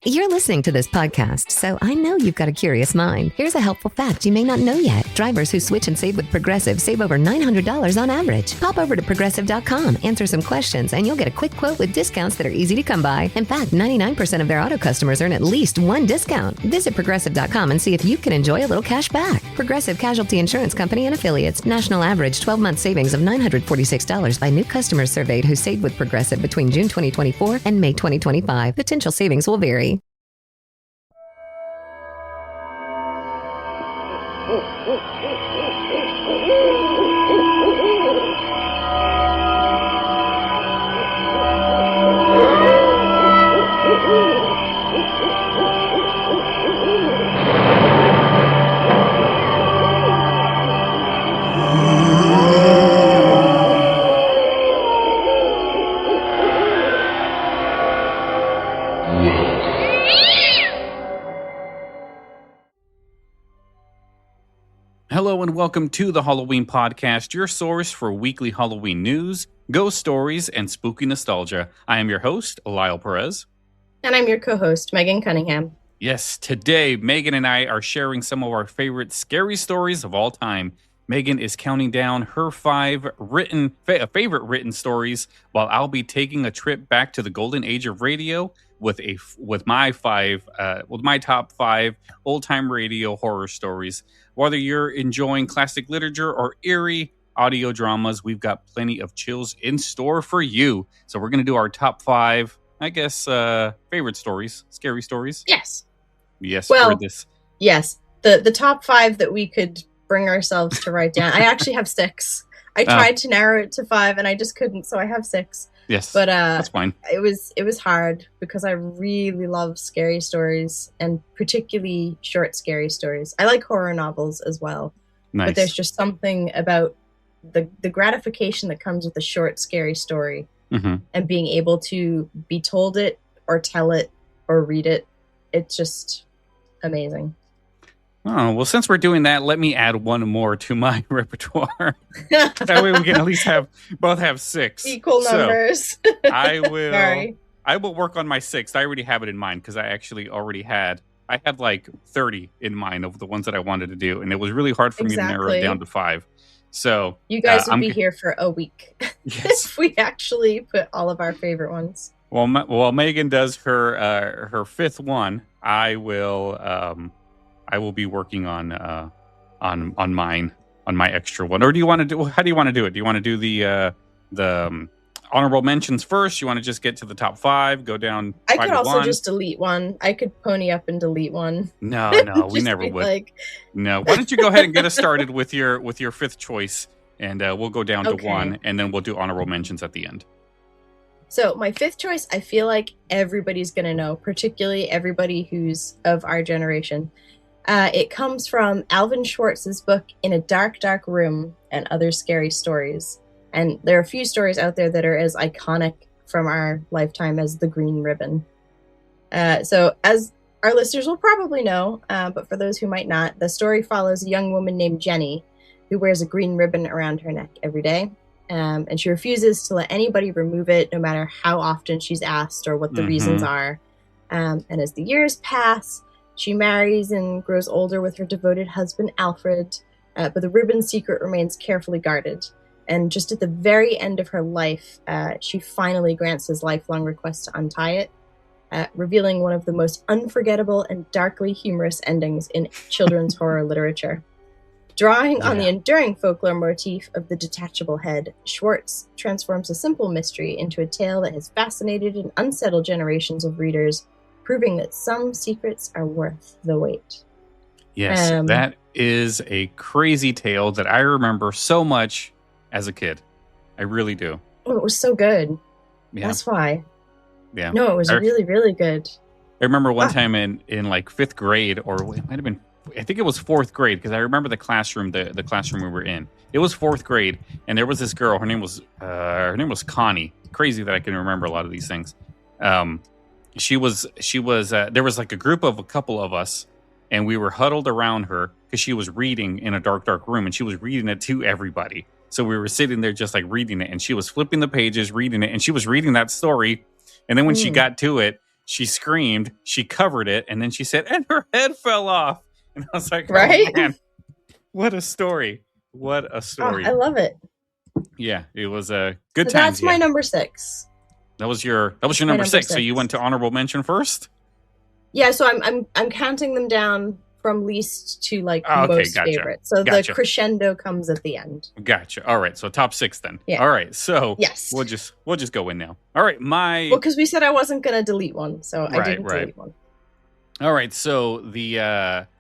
You're listening to this podcast, so I know you've got a curious mind. Here's a helpful fact you may not know yet. Drivers who switch and save with Progressive save over $900 on average. Pop over to Progressive.com, answer some questions, and you'll get a quick quote with discounts that are easy to come by. In fact, 99% of their auto customers earn at least one discount. Visit Progressive.com and see if you can enjoy a little cash back. Progressive Casualty Insurance Company and Affiliates. National average 12-month savings of $946 by new customers surveyed who saved with Progressive between June 2024 and May 2025. Potential savings will vary. Hello and welcome to the Halloween Podcast, your source for weekly Halloween news, ghost stories, and spooky nostalgia. I am your host, Lyle Perez. And I'm your co-host, Meghan Cunningham. Yes, today, Meghan and I are sharing some of our favorite scary stories of all time. Meghan is counting down her 5 favorite written stories, while I'll be taking a trip back to the golden age of radio with my top 5 old-time radio horror stories. Whether you're enjoying classic literature or eerie audio dramas, we've got plenty of chills in store for you. So we're going to do our top 5, I guess, favorite stories, scary stories. Yes. Yes. Well, yes. The top 5 that we could bring ourselves to write down. I actually have 6. I tried to narrow it to 5 and I just couldn't, so I have 6. Yes, but that's fine. It was hard because I really love scary stories and particularly short scary stories. I like horror novels as well, nice. But there's just something about the gratification that comes with a short scary story and being able to be told it or tell it or read it. It's just amazing. Oh, well, since we're doing that, let me add one more to my repertoire. That way we can at least both have 6. Equal numbers. So I will work on my 6th. I already have it in mind because I actually already had like 30 in mind of the ones that I wanted to do. And it was really hard for me to narrow it down to 5. So you guys would be here for a week if we actually put all of our favorite ones. Well, Meghan does her 5th one. I will be working on mine, on my extra one. Or do you want to do? How do you want to do it? Do you want to do the honorable mentions first? You want to just get to the top 5, go down? I could also just delete one. I could pony up and delete one. No, we never would. No, why don't you go ahead and get us started with your 5th choice, and we'll go down to 1, and then we'll do honorable mentions at the end. So my 5th choice, I feel like everybody's gonna know, particularly everybody who's of our generation. It comes from Alvin Schwartz's book, In a Dark, Dark Room and Other Scary Stories. And there are a few stories out there that are as iconic from our lifetime as The Green Ribbon. So as our listeners will probably know, but for those who might not, the story follows a young woman named Jenny who wears a green ribbon around her neck every day. And she refuses to let anybody remove it, no matter how often she's asked or what the reasons are. And as the years pass, she marries and grows older with her devoted husband, Alfred, but the ribbon's secret remains carefully guarded. And just at the very end of her life, she finally grants his lifelong request to untie it, revealing one of the most unforgettable and darkly humorous endings in children's horror literature. Drawing on the enduring folklore motif of the detachable head, Schwartz transforms a simple mystery into a tale that has fascinated and unsettled generations of readers, proving that some secrets are worth the wait. Yes, that is a crazy tale that I remember so much as a kid. I really do. Oh, it was so good. Yeah. That's why. Yeah. No, it was really, really good. I remember one time in like 5th grade, or it might have been, I think it was 4th grade, because I remember the classroom we were in. It was 4th grade, and there was this girl. Her name was Connie. Crazy that I can remember a lot of these things. She was there was like a couple of us, and we were huddled around her because she was reading in a dark room, and she was reading it to everybody. So we were sitting there just like reading it, and she was flipping the pages, reading it, and she was reading that story. And then when she got to it, She screamed, she covered it, and then she said, and her head fell off. And I was like, Right? oh, man, what a story. What a story. I love it. Yeah, it was a good So time. that's my number 6. That was your number 6. So you went to honorable mention first? Yeah, so I'm counting them down from least to most favorite. So the crescendo comes at the end. Gotcha. All right. So top 6 then. Yeah. All right. So yes, we'll just go in now. All right. Because we said I wasn't gonna delete one, so I didn't delete one. All right. So the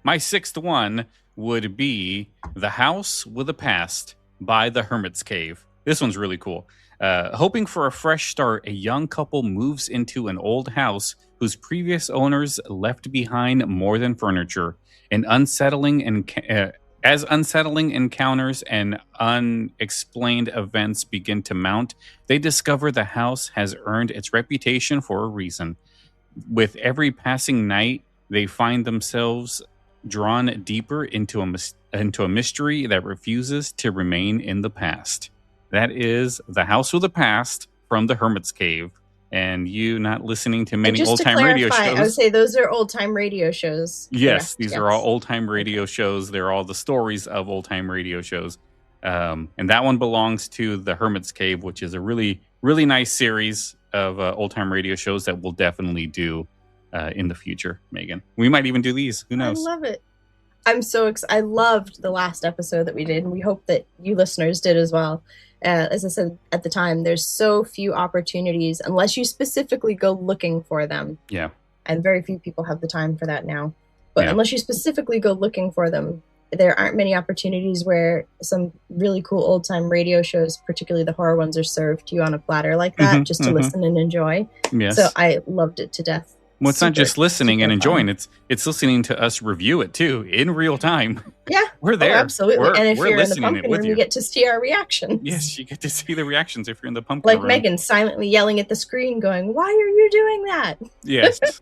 my 6th one would be The House with a Past by The Hermit's Cave. This one's really cool. Hoping for a fresh start, a young couple moves into an old house whose previous owners left behind more than furniture. As unsettling encounters and unexplained events begin to mount, they discover the house has earned its reputation for a reason. With every passing night, they find themselves drawn deeper into a mystery that refuses to remain in the past. That is The House with a Past from The Hermit's Cave. And you not listening to many old-time radio shows. I would say those are old-time radio shows. Yes, these are all old-time radio shows. They're all the stories of old-time radio shows. And that one belongs to The Hermit's Cave, which is a really, really nice series of old-time radio shows that we'll definitely do in the future, Megan. We might even do these. Who knows? I love it. I'm so excited. I loved the last episode that we did, and we hope that you listeners did as well. As I said at the time, there's so few opportunities unless you specifically go looking for them. Yeah. And very few people have the time for that now. But unless you specifically go looking for them, there aren't many opportunities where some really cool old-time radio shows, particularly the horror ones, are served to you on a platter like that, just to listen and enjoy. Yes. So I loved it to death. Well, it's not just listening and enjoying. It's listening to us review it, too, in real time. Yeah. We're there. Oh, absolutely. And if you're in the pumpkin room, you get to see our reactions. Yes, you get to see the reactions if you're in the pumpkin room. Like Megan silently yelling at the screen going, why are you doing that? Yes.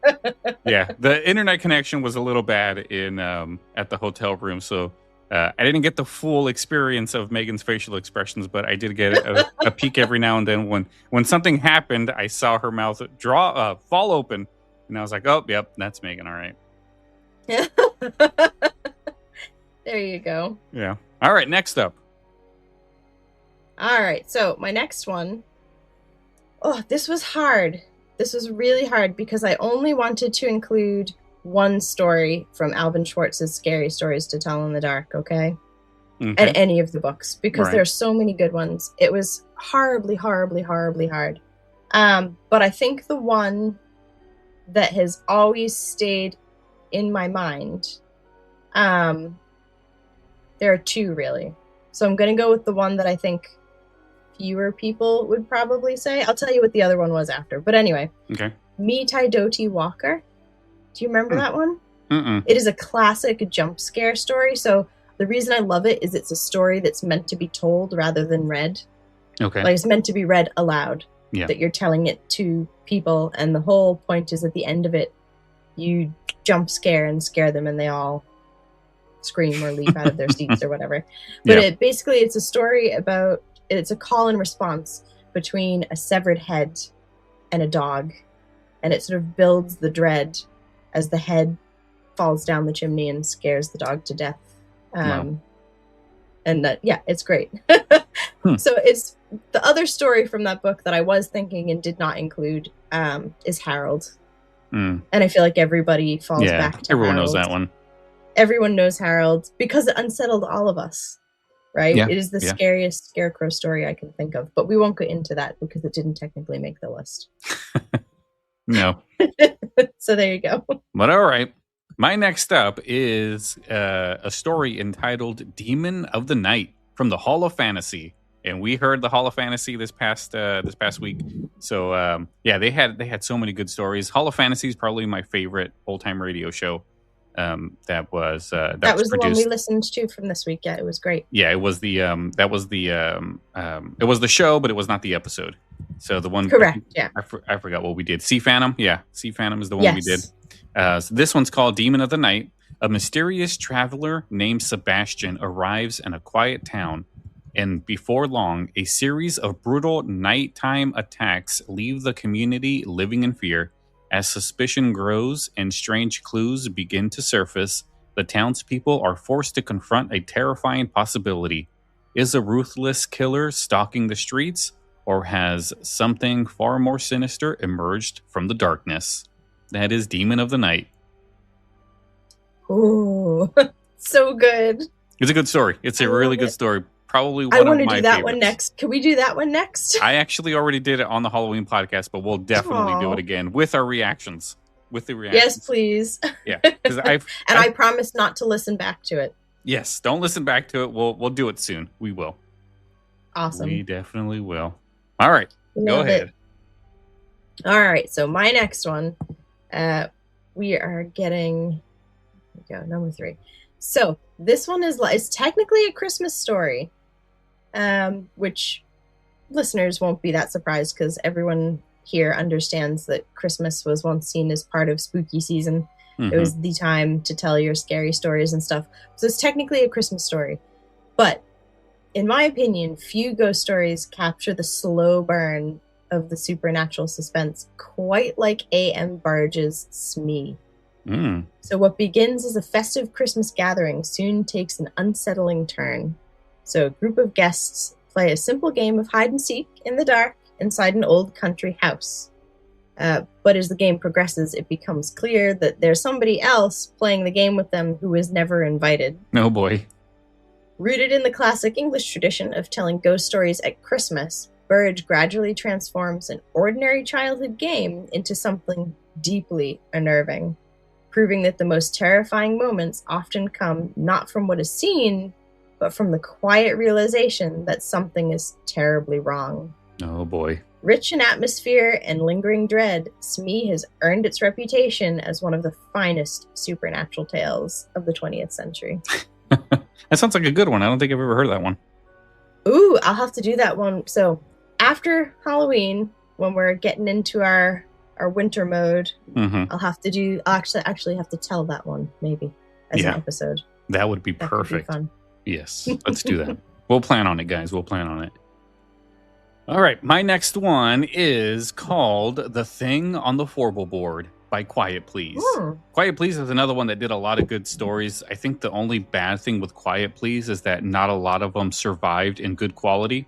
Yeah. The internet connection was a little bad in at the hotel room, so I didn't get the full experience of Megan's facial expressions, but I did get a peek every now and then. When something happened, I saw her mouth fall open. And I was like, oh, yep, that's Megan. All right. There you go. Yeah. All right. Next up. All right. So my next one. Oh, this was hard. This was really hard because I only wanted to include one story from Alvin Schwartz's Scary Stories to Tell in the Dark. Okay. And any of the books, because there are so many good ones. It was horribly, horribly, horribly hard. But I think the one that has always stayed in my mind. There are two, really. So I'm going to go with the one that I think fewer people would probably say. I'll tell you what the other one was after. But anyway. Okay. Me Tidoti Walker. Do you remember that one? Mm-mm. It is a classic jump scare story. So the reason I love it is it's a story that's meant to be told rather than read. Okay. Like it's meant to be read aloud. Yeah. That you're telling it to people, and the whole point is at the end of it, you jump scare and scare them, and they all scream or leap out of their seats or whatever. But it's a story about, it's a call and response between a severed head and a dog, and it sort of builds the dread as the head falls down the chimney and scares the dog to death. Wow. And it's great. So it's the other story from that book that I was thinking and did not include is Harold. And I feel like everybody falls back to everyone Harold. knows that one. Everyone knows Harold because it unsettled all of us, right? Yeah. It is the scariest scarecrow story I can think of, but we won't go into that because it didn't technically make the list. No. So there you go. But all right. My next up is a story entitled Demon of the Night from the Hall of Fantasy. And we heard the Hall of Fantasy this past week. So they had so many good stories. Hall of Fantasy is probably my favorite old-time radio show. That was the one we listened to from this week. Yeah, it was great. Yeah, it was the it was the show, but it was not the episode. So the one correct. Yeah, I forgot what we did. Sea Phantom. Yeah, Sea Phantom is the one we did. So this one's called Demon of the Night. A mysterious traveler named Sebastian arrives in a quiet town, and before long, a series of brutal nighttime attacks leave the community living in fear. As suspicion grows and strange clues begin to surface, the townspeople are forced to confront a terrifying possibility. Is a ruthless killer stalking the streets, or has something far more sinister emerged from the darkness? That is Demon of the Night. Ooh, so good. It's a good story. It's a really good story. Probably one I of my want to do that favorites. one next. Can we do that one next? I actually already did it on the Halloween podcast, but we'll definitely do it again with our reactions. With the reactions. Yes, please. Yeah, because I promise not to listen back to it. Yes, don't listen back to it. We'll do it soon. We will. Awesome. We definitely will. All right, go ahead. All right, so my next one, we are getting. Here we go, number 3. So this one is technically a Christmas story, which listeners won't be that surprised because everyone here understands that Christmas was once seen as part of spooky season. It was the time to tell your scary stories and stuff. So it's technically a Christmas story. But in my opinion, few ghost stories capture the slow burn of the supernatural suspense quite like A.M. Barge's Smee. So what begins as a festive Christmas gathering soon takes an unsettling turn. So a group of guests play a simple game of hide and seek in the dark inside an old country house. But as the game progresses, it becomes clear that there's somebody else playing the game with them who was never invited. Oh boy. Rooted in the classic English tradition of telling ghost stories at Christmas, Burge gradually transforms an ordinary childhood game into something deeply unnerving, proving that the most terrifying moments often come not from what is seen, but from the quiet realization that something is terribly wrong. Oh boy. Rich in atmosphere and lingering dread, Smee has earned its reputation as one of the finest supernatural tales of the 20th century. That sounds like a good one. I don't think I've ever heard of that one. Ooh, I'll have to do that one. So after Halloween, when we're getting into our winter mode, I'll actually have to tell that one maybe as an episode. That would be perfect. Could be fun. Yes, let's do that. We'll plan on it, guys. We'll plan on it. All right, my next one is called The Thing on the Forble Board by Quiet Please. Quiet Please is another one that did a lot of good stories. I think the only bad thing with Quiet Please is that not a lot of them survived in good quality.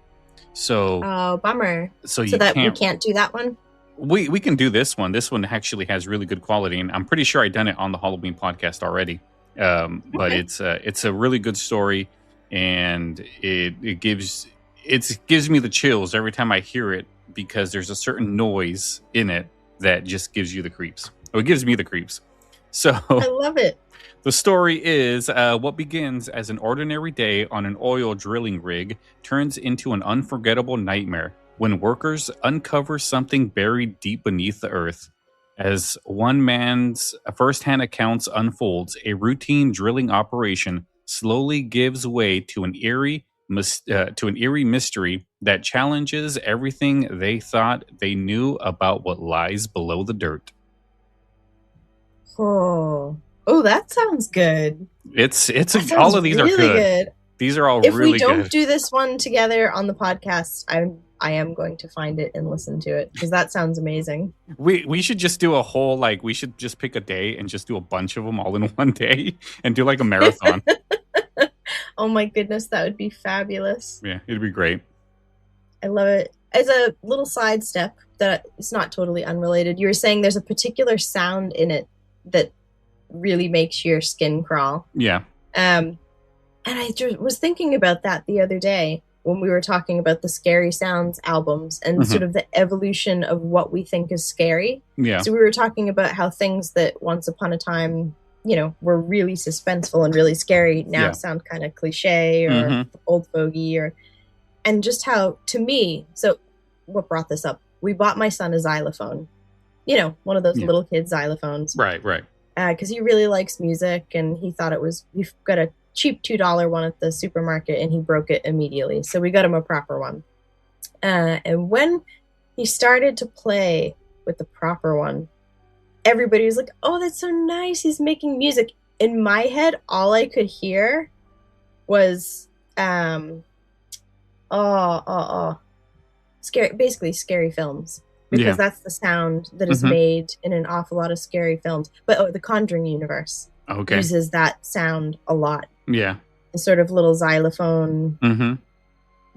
So, oh, bummer. So we can't do that one? We can do this one. This one actually has really good quality, and I'm pretty sure I done it on the Halloween podcast already. But it's a really good story, and it gives me the chills every time I hear it because there's a certain noise in it that just gives you the creeps. Or it gives me the creeps. So I love it. The story is what begins as an ordinary day on an oil drilling rig turns into an unforgettable nightmare when workers uncover something buried deep beneath the earth. As one man's first-hand accounts unfolds, a routine drilling operation slowly gives way to an eerie mystery that challenges everything they thought they knew about what lies below the dirt. Oh, that sounds good. All of these are good. These are all really good. If we don't do this one together on the podcast, I am going to find it and listen to it because that sounds amazing. We should just do a whole we should just pick a day and just do a bunch of them all in one day and do like a marathon. Oh my goodness, that would be fabulous. Yeah, it'd be great. I love it. As a little sidestep that it's not totally unrelated, you were saying there's a particular sound in it that really makes your skin crawl. Yeah. And I just was thinking about that the other day when we were talking about the Scary Sounds albums and sort of the evolution of what we think is scary. Yeah. So we were talking about how things that once upon a time, were really suspenseful and really scary now sound kind of cliche or old fogey and just how, to me, so what brought this up? We bought my son a xylophone, one of those little kid xylophones. Right. Because he really likes music and he thought we got a cheap $2 one at the supermarket and he broke it immediately. So we got him a proper one. And when he started to play with the proper one, everybody was like, oh, that's so nice. He's making music. In my head, all I could hear was, scary, basically scary films. because that's the sound that is made in an awful lot of scary films. But the Conjuring universe uses that sound a lot. Yeah. The sort of little xylophone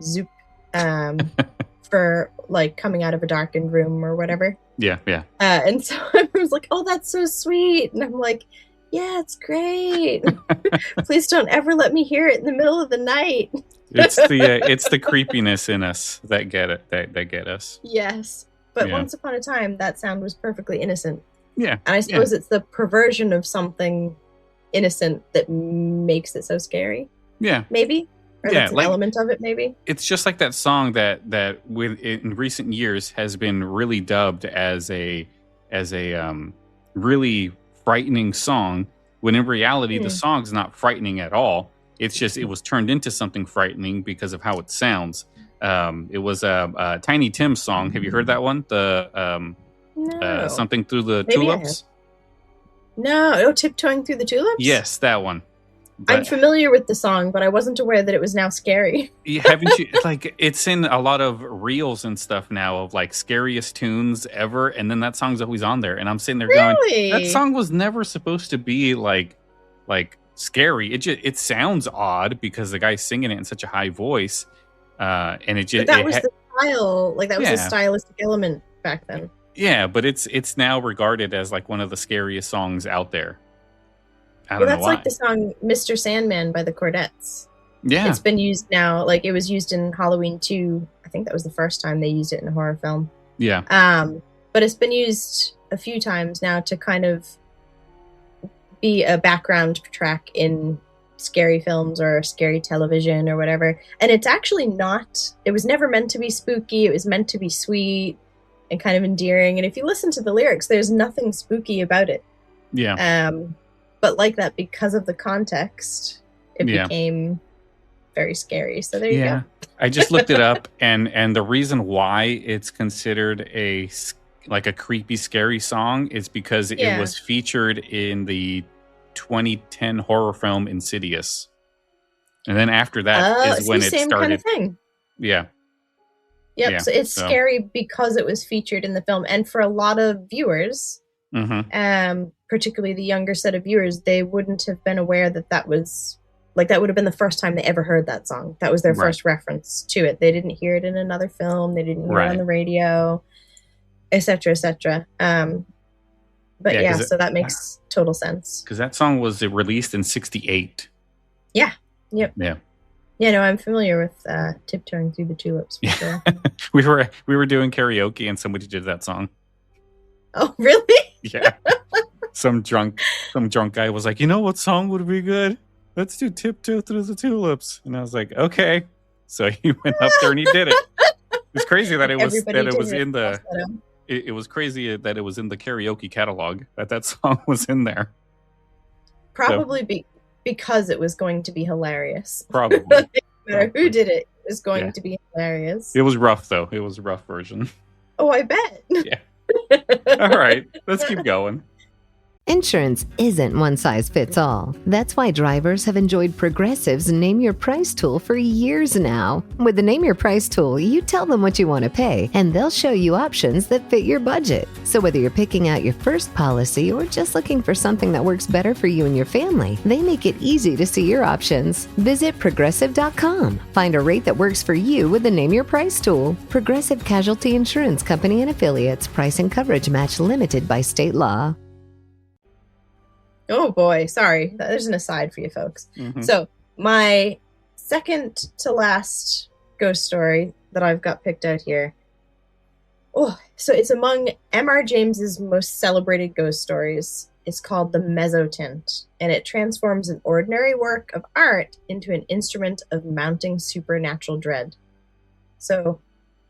zoop for like coming out of a darkened room or whatever. Yeah, yeah. And so I was like, oh, that's so sweet. And I'm like, yeah, it's great. Please don't ever let me hear it in the middle of the night. It's the creepiness in us that get it, that get us. Yes. But once upon a time, that sound was perfectly innocent. Yeah. And I suppose it's the perversion of something innocent that makes it so scary. Yeah. Maybe? Or that's an element of it, maybe? It's just like that song that in recent years has been really dubbed as a really frightening song, when in reality the song's not frightening at all. It's just it was turned into something frightening because of how it sounds. It was a Tiny Tim's song. Have you heard that one? The no. Something Through the Tulips? No, Tiptoeing Through the Tulips? Yes, that one. But I'm familiar with the song, but I wasn't aware that it was now scary. Haven't you? Like, it's in a lot of reels and stuff now of like scariest tunes ever, and then that song's always on there. And I'm sitting there going, that song was never supposed to be like scary. It sounds odd because the guy's singing it in such a high voice, and it just the style, like that was a stylistic element back then. Yeah, but it's now regarded as like one of the scariest songs out there. That's like the song Mr. Sandman by the Chordettes. Yeah. It's been used now, like it was used in Halloween 2. I think that was the first time they used it in a horror film. Yeah. But it's been used a few times now to kind of be a background track in scary films or scary television or whatever. And it's actually not, it was never meant to be spooky. It was meant to be sweet and kind of endearing. And if you listen to the lyrics, there's nothing spooky about it. Yeah. But like that, because of the context, it became very scary. So there you go. I just looked it up, and the reason why it's considered a creepy, scary song is because it was featured in the 2010 horror film Insidious. And then after that is when it started. Kind of thing. Yeah. Yep. Yeah, so it's scary because it was featured in the film. And for a lot of viewers, particularly the younger set of viewers, they wouldn't have been aware that was that would have been the first time they ever heard that song. That was their first reference to it. They didn't hear it in another film. They didn't hear it on the radio, etc., etc. But so that makes total sense. Because that song was released in '68. Yeah. Yep. Yeah. Yeah, no, I'm familiar with Tiptoeing Through the Tulips for sure. we were doing karaoke and somebody did that song. Oh, really? Yeah. Some drunk guy was like, you know what song would be good? Let's do Tiptoe Through the Tulips. And I was like, okay. So he went up there and he did it. It's crazy that it was in the it was crazy that it was in the karaoke catalog, that song was in there. Probably because it was going to be hilarious. Probably. No matter who did it, it was going to be hilarious. It was rough though. It was a rough version. Oh, I bet. Yeah. All right, let's keep going. Insurance isn't one size fits all. That's why drivers have enjoyed Progressive's Name Your Price tool for years now. With the Name Your Price tool, you tell them what you want to pay, and they'll show you options that fit your budget. So whether you're picking out your first policy or just looking for something that works better for you and your family, they make it easy to see your options. Visit Progressive.com. Find a rate that works for you with the Name Your Price tool. Progressive Casualty Insurance Company and Affiliates. Price and coverage match limited by state law. Oh boy, sorry. There's an aside for you folks. So my second to last ghost story that I've got picked out here. Oh, so it's among M.R. James's most celebrated ghost stories. It's called The Mezzotint, and it transforms an ordinary work of art into an instrument of mounting supernatural dread. So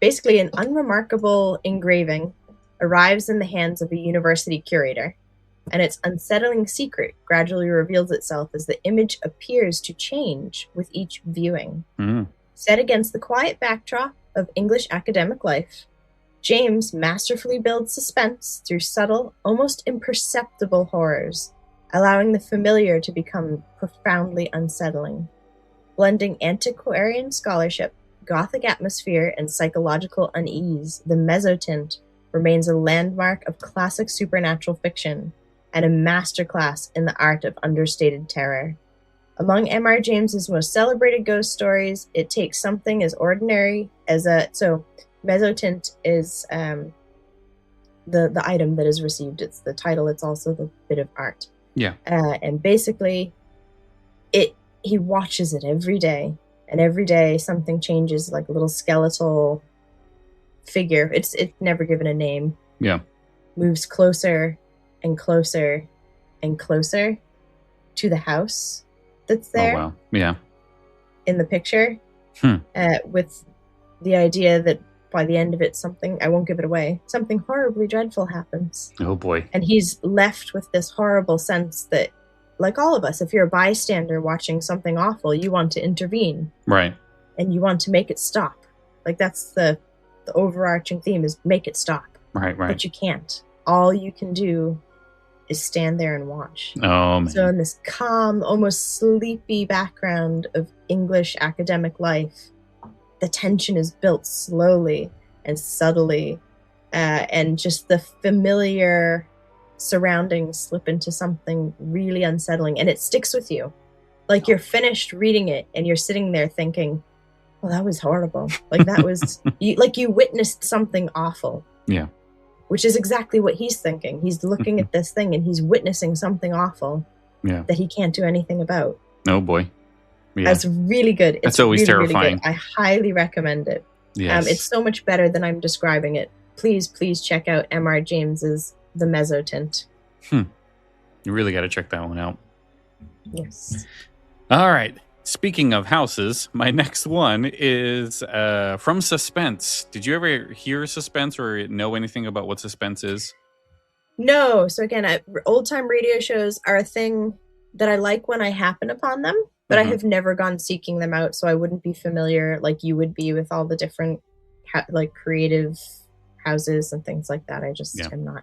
basically an unremarkable engraving arrives in the hands of a university curator, and its unsettling secret gradually reveals itself as the image appears to change with each viewing. Set against the quiet backdrop of English academic life, James masterfully builds suspense through subtle, almost imperceptible horrors, allowing the familiar to become profoundly unsettling. Blending antiquarian scholarship, gothic atmosphere, and psychological unease, The Mezzotint remains a landmark of classic supernatural fiction and a masterclass in the art of understated terror. Among M.R. James's most celebrated ghost stories, it takes something as ordinary as so mezzotint is the item that is received. It's the title. It's also the bit of art. Yeah. And basically, he watches it every day, and every day something changes, like a little skeletal figure. It's never given a name. Yeah. Moves closer and closer and closer to the house that's there. Oh wow. Yeah. In the picture, with the idea that by the end of it, I won't give it away, something horribly dreadful happens. Oh boy. And he's left with this horrible sense that, like all of us, if you're a bystander watching something awful, you want to intervene. Right. And you want to make it stop. Like, that's the overarching theme, is make it stop. Right. But you can't. All you can do is stand there and watch. Oh, man. So in this calm, almost sleepy background of English academic life, the tension is built slowly and subtly, and just the familiar surroundings slip into something really unsettling, and it sticks with you. Like, you're finished reading it and you're sitting there thinking, well, that was horrible. Like, that was you witnessed something awful. Yeah. Which is exactly what he's thinking. He's looking at this thing and he's witnessing something awful. Yeah. That he can't do anything about. Oh boy. Yeah. That's really good. That's always really, terrifying. Really good. I highly recommend it. Yes. It's so much better than I'm describing it. Please check out M.R. James's The Mezzotint. You really got to check that one out. Yes. All right. Speaking of houses, my next one is from Suspense. Did you ever hear Suspense or know anything about what Suspense is? No. So again, old-time radio shows are a thing that I like when I happen upon them, but I have never gone seeking them out, so I wouldn't be familiar like you would be with all the different like creative houses and things like that. I just am not.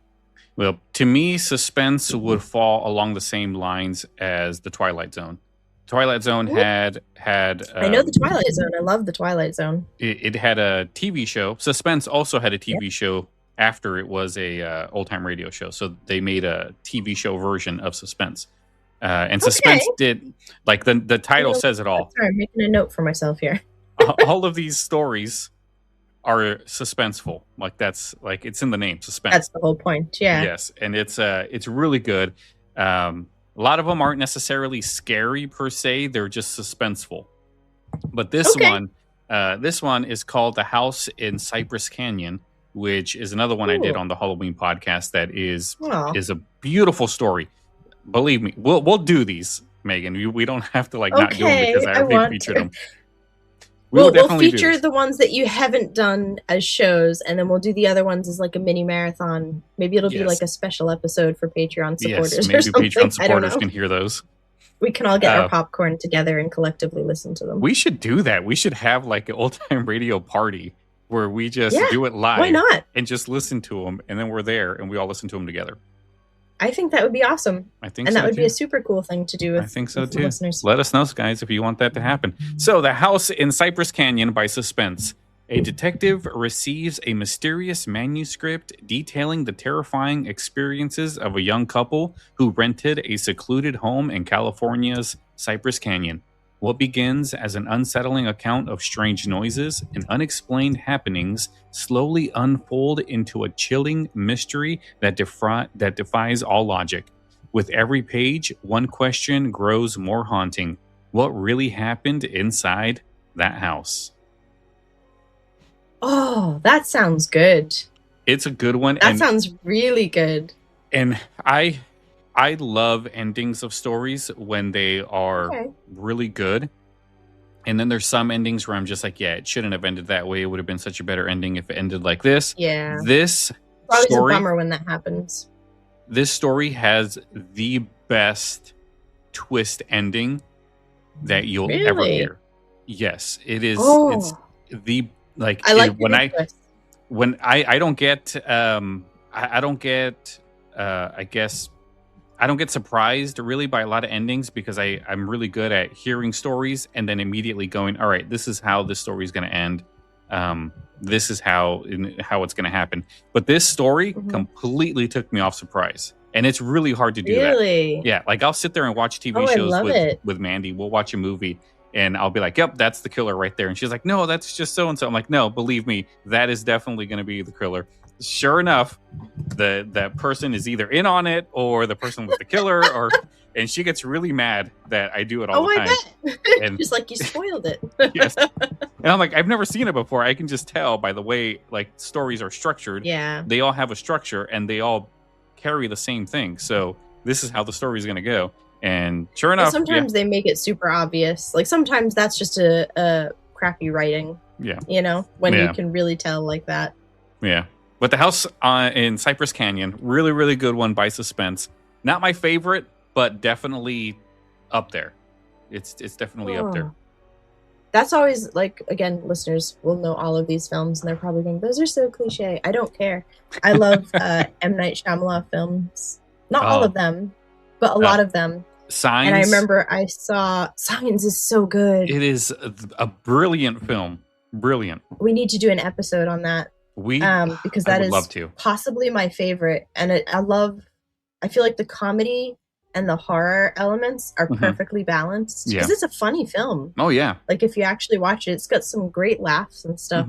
Well, to me, Suspense would fall along the same lines as The Twilight Zone. Twilight Zone had I know The Twilight Zone. I love The Twilight Zone. It had a TV show. Suspense also had a TV show after it was a old-time radio show. So they made a TV show version of Suspense. And Suspense did, like the title says it all. Sorry, I'm making a note for myself here. All of these stories are suspenseful. Like, that's like, it's in the name, suspense. That's the whole point. Yeah. Yes, and it's really good. A lot of them aren't necessarily scary per se; they're just suspenseful. But this one is called The House in Cypress Canyon, which is another one I did on the Halloween podcast. That is a beautiful story. Believe me, we'll do these, Megan. We don't have to not do them because I already featured them. We'll feature the ones that you haven't done as shows, and then we'll do the other ones as like a mini marathon. Maybe it'll be like a special episode for Patreon supporters. Yes, maybe or something. Patreon supporters can hear those. We can all get our popcorn together and collectively listen to them. We should do that. We should have like an old-time radio party where we just do it live. Why not? And just listen to them, and then we're there, and we all listen to them together. I think that would be awesome. I think and that would be a super cool thing to do with, I think so too. Listeners. Let us know, guys, if you want that to happen. So, The House in Cypress Canyon by Suspense. A detective receives a mysterious manuscript detailing the terrifying experiences of a young couple who rented a secluded home in California's Cypress Canyon. What begins as an unsettling account of strange noises and unexplained happenings slowly unfold into a chilling mystery that defies all logic. With every page, one question grows more haunting. What really happened inside that house? Oh, that sounds good. It's a good one. That sounds really good. And I love endings of stories when they are really good. And then there's some endings where I'm just like, it shouldn't have ended that way. It would have been such a better ending if it ended like this. Yeah. This always story, a bummer when that happens. This story has the best twist ending that you'll ever hear. Yes, it is. Oh. It's the I like when I don't get I don't get I guess I don't get surprised really by a lot of endings because I'm really good at hearing stories and then immediately going, all right, this is how this story is going to end. this is how it's going to happen. But this story completely took me off surprise. And it's really hard to do that. Yeah, like I'll sit there and watch TV shows with Mandy. We'll watch a movie and I'll be like, yep, that's the killer right there. And she's like, no, that's just so-and-so. I'm like, no, believe me, that is definitely going to be the killer. Sure enough, that person is either in on it or the person was the killer. And she gets really mad that I do it all the time. Bet. And just like you spoiled it. Yes. And I'm like, I've never seen it before. I can just tell by the way like stories are structured. Yeah. They all have a structure and they all carry the same thing. So this is how the story is going to go. And sure enough, sometimes they make it super obvious. Like sometimes that's just a crappy writing. Yeah. You know, when you can really tell like that. Yeah. But the house in Cypress Canyon, really, really good one by suspense. Not my favorite, but definitely up there. It's definitely up there. That's always like, again, listeners will know all of these films and they're probably going, those are so cliche. I don't care. I love M. Night Shyamalan films. Not all of them, but a lot of them. Signs. And I remember I saw Signs is so good. It is a brilliant film. Brilliant. We need to do an episode on that. Because that is possibly my favorite. And I feel like the comedy and the horror elements are perfectly balanced. Because it's a funny film. Oh, yeah. Like, if you actually watch it, it's got some great laughs and stuff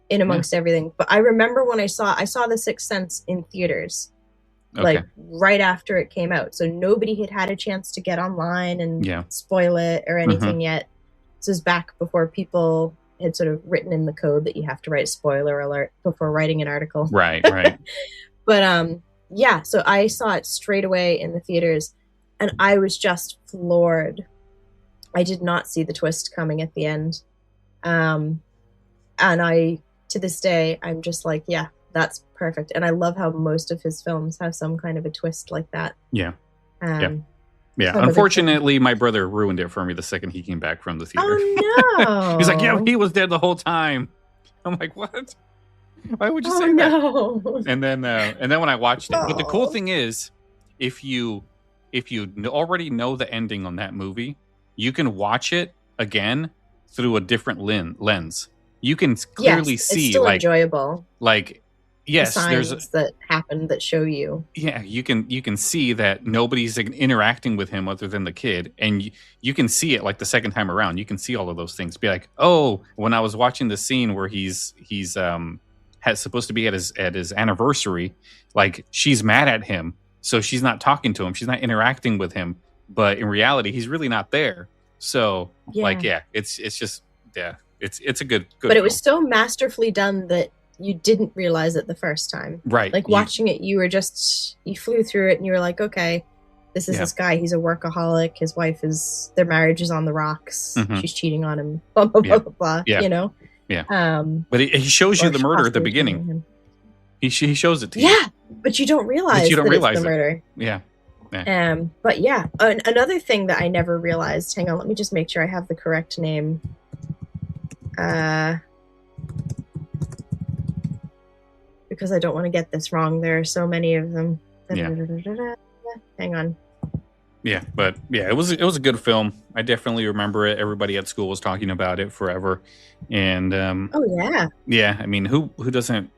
in amongst everything. But I remember when I saw The Sixth Sense in theaters, like, right after it came out. So nobody had a chance to get online and spoil it or anything yet. This was back before people had sort of written in the code that you have to write spoiler alert before writing an article. Right. But, so I saw it straight away in the theaters and I was just floored. I did not see the twist coming at the end. And to this day, I'm just like, yeah, that's perfect. And I love how most of his films have some kind of a twist like that. Yeah. Unfortunately, my brother ruined it for me the second he came back from the theater. Oh, no. He's like, yeah, he was dead the whole time. I'm like, what? Why would you say that? And then when I watched it, but the cool thing is, if you already know the ending on that movie, you can watch it again through a different lens. You can clearly see, it's still enjoyable. Like, yes, the signs that happen that show you. Yeah, you can see that nobody's interacting with him other than the kid, and you can see it like the second time around. You can see all of those things. Be like, oh, when I was watching the scene where he's supposed to be at his anniversary, like she's mad at him, so she's not talking to him, she's not interacting with him, but in reality, he's really not there. So, it's a good. But it was so masterfully done that you didn't realize it the first time. Right. Like watching it, you flew through it and you were like, okay, this is this guy. He's a workaholic. His wife their marriage is on the rocks. She's cheating on him. Blah, blah, blah, blah, blah. Yeah. You know? Yeah. But he shows you the murder at the beginning. He shows it to you. Yeah. But you don't realize it's the murder. Yeah. But yeah, another thing that I never realized, hang on, let me just make sure I have the correct name. Because I don't want to get this wrong. There are so many of them. Hang on. Yeah, but yeah, it was a good film. I definitely remember it. Everybody at school was talking about it forever. And yeah, I mean, who doesn't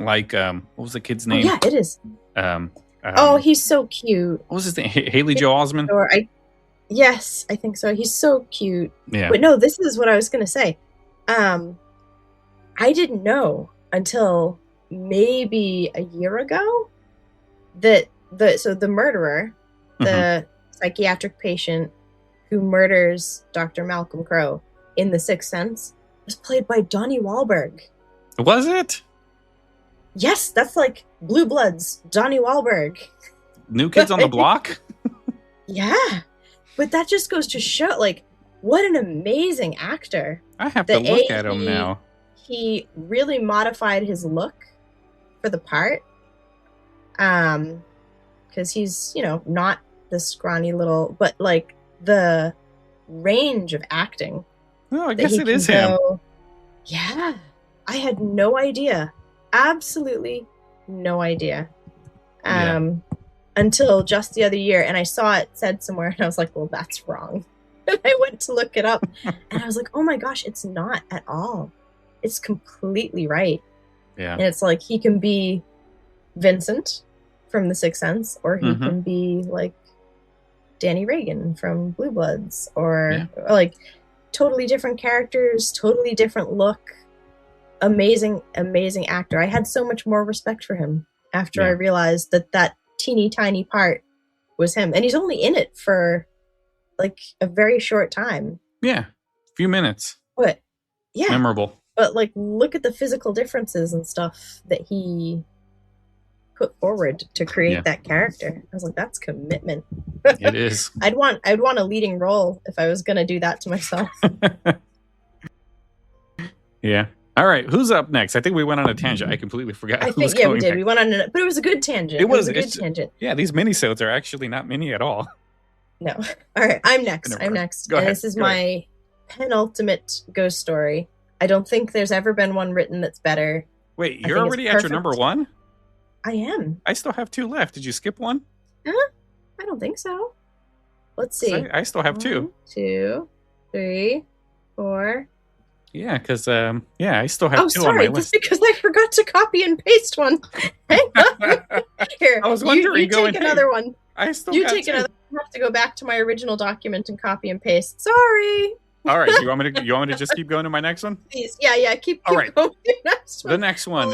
like what was the kid's name? Oh, yeah, it is. He's so cute. What was his name? Haley Joel Osment? Yes, I think so. He's so cute. Yeah. But no, this is what I was going to say. I didn't know until maybe a year ago that the murderer, the psychiatric patient who murders Dr. Malcolm Crowe in The Sixth Sense, was played by Donnie Wahlberg. Was it? Yes, that's like Blue Bloods, Donnie Wahlberg. New Kids on the Block? Yeah. But that just goes to show, like, what an amazing actor. I have to look at him now. He really modified his look for the part. Because he's, not the scrawny little, but like the range of acting. Oh, I guess it is him. Yeah. I had no idea. Absolutely no idea. Until just the other year, and I saw it said somewhere, and I was like, well, that's wrong. And I went to look it up, and I was like, oh my gosh, it's not at all. it's completely right. Yeah. And it's like he can be Vincent from The Sixth Sense, or he can be like Danny Reagan from Blue Bloods, or like totally different characters, totally different look. Amazing actor. I had so much more respect for him after I realized that teeny tiny part was him, and he's only in it for like a very short time. Yeah, a few minutes. But yeah, memorable. But like, look at the physical differences and stuff that he put forward to create that character. I was like, that's commitment. It is. I'd want a leading role if I was gonna do that to myself. Yeah. All right, who's up next? I think we went on a tangent. I completely forgot. I think we did. We went on, but it was a good tangent. It was a good tangent. Yeah, these minisodes are actually not mini at all. No. All right, I'm next. Go ahead. This is my penultimate ghost story. I don't think there's ever been one written that's better. Wait, you're already at your number one? I am. I still have 2 left. Did you skip one? I don't think so. Let's see. I still have 2. 1, 2, 3, 4. Yeah, because I still have 2 on my list. That's because I forgot to copy and paste one. Hang on. Here, I was wondering. You take another one. I still you got take 2. another. I have to go back to my original document and copy and paste. Sorry. All right, you want me to just keep going to my next one? Please, yeah, keep All right. going to the next one. The next one,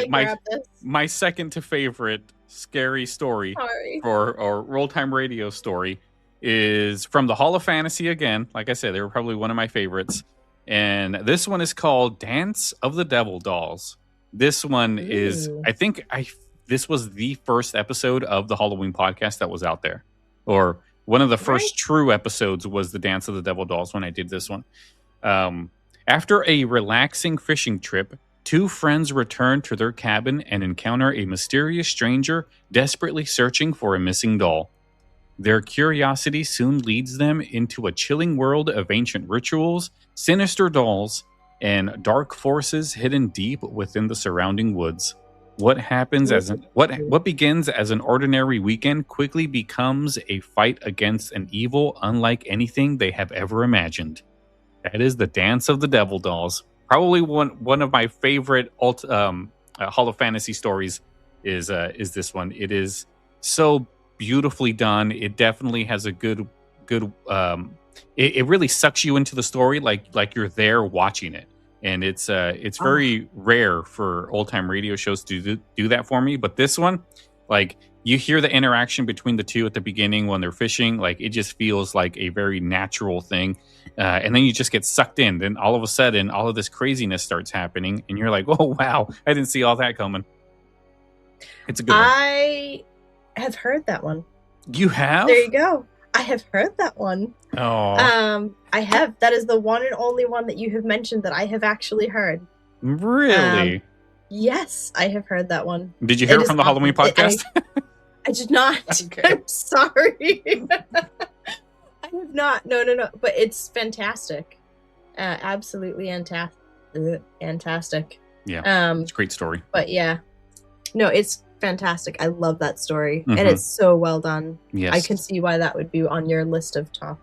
my second to favorite scary story or roll time radio story is from the Hall of Fantasy again. Like I said, they were probably one of my favorites. And this one is called Dance of the Devil Dolls. This one is, this was the first episode of the Halloween podcast that was out there. Or one of the first true episodes was the Dance of the Devil Dolls when I did this one. After a relaxing fishing trip, 2 friends return to their cabin and encounter a mysterious stranger desperately searching for a missing doll. Their curiosity soon leads them into a chilling world of ancient rituals, sinister dolls, and dark forces hidden deep within the surrounding woods. What begins as an ordinary weekend quickly becomes a fight against an evil unlike anything they have ever imagined. That is the Dance of the Devil Dolls. Probably one of my favorite Hall of Fantasy stories is this one. It is so beautifully done. It definitely has a good. It really sucks you into the story, like you're there watching it. And it's very rare for old time radio shows to do that for me. But this one, like, you hear the interaction between the 2 at the beginning when they're fishing. Like, it just feels like a very natural thing. And then you just get sucked in. Then all of a sudden, all of this craziness starts happening. And you're like, oh, wow, I didn't see all that coming. It's a good one. I have heard that one. You have? There you go. I have heard that one. Oh. I have. That is the one and only one that you have mentioned that I have actually heard. Really? Yes, I have heard that one. Did you hear it from the Halloween podcast? I did not. Okay. I'm sorry. I have not. No. But it's fantastic. Absolutely fantastic. Yeah. It's a great story. But yeah. No, it's fantastic. I love that story. And it's so well done. Yes. I can see why that would be on your list of top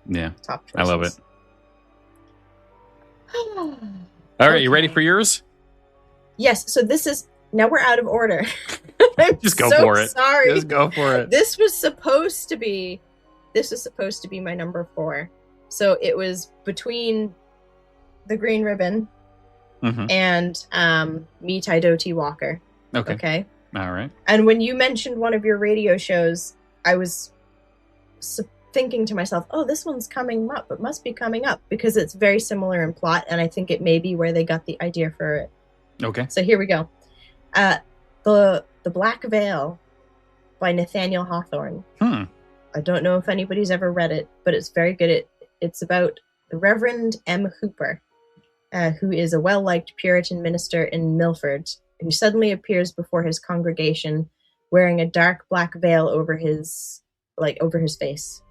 choices. I love it. All right, you ready for yours? Yes. So this is, now we're out of order. Just go for it. Sorry. Just go for it. This was supposed to be my number 4. So it was between the Green Ribbon and Me Tidoti Walker. Okay. All right. And when you mentioned one of your radio shows, I was thinking to myself, oh, this one's coming up. It must be coming up because it's very similar in plot. And I think it may be where they got the idea for it. Okay. So here we go. The Black Veil by Nathaniel Hawthorne. I don't know if anybody's ever read it, but it's very good. It's about the Reverend M. Hooper, who is a well-liked Puritan minister in Milford, who suddenly appears before his congregation wearing a dark black veil over his face.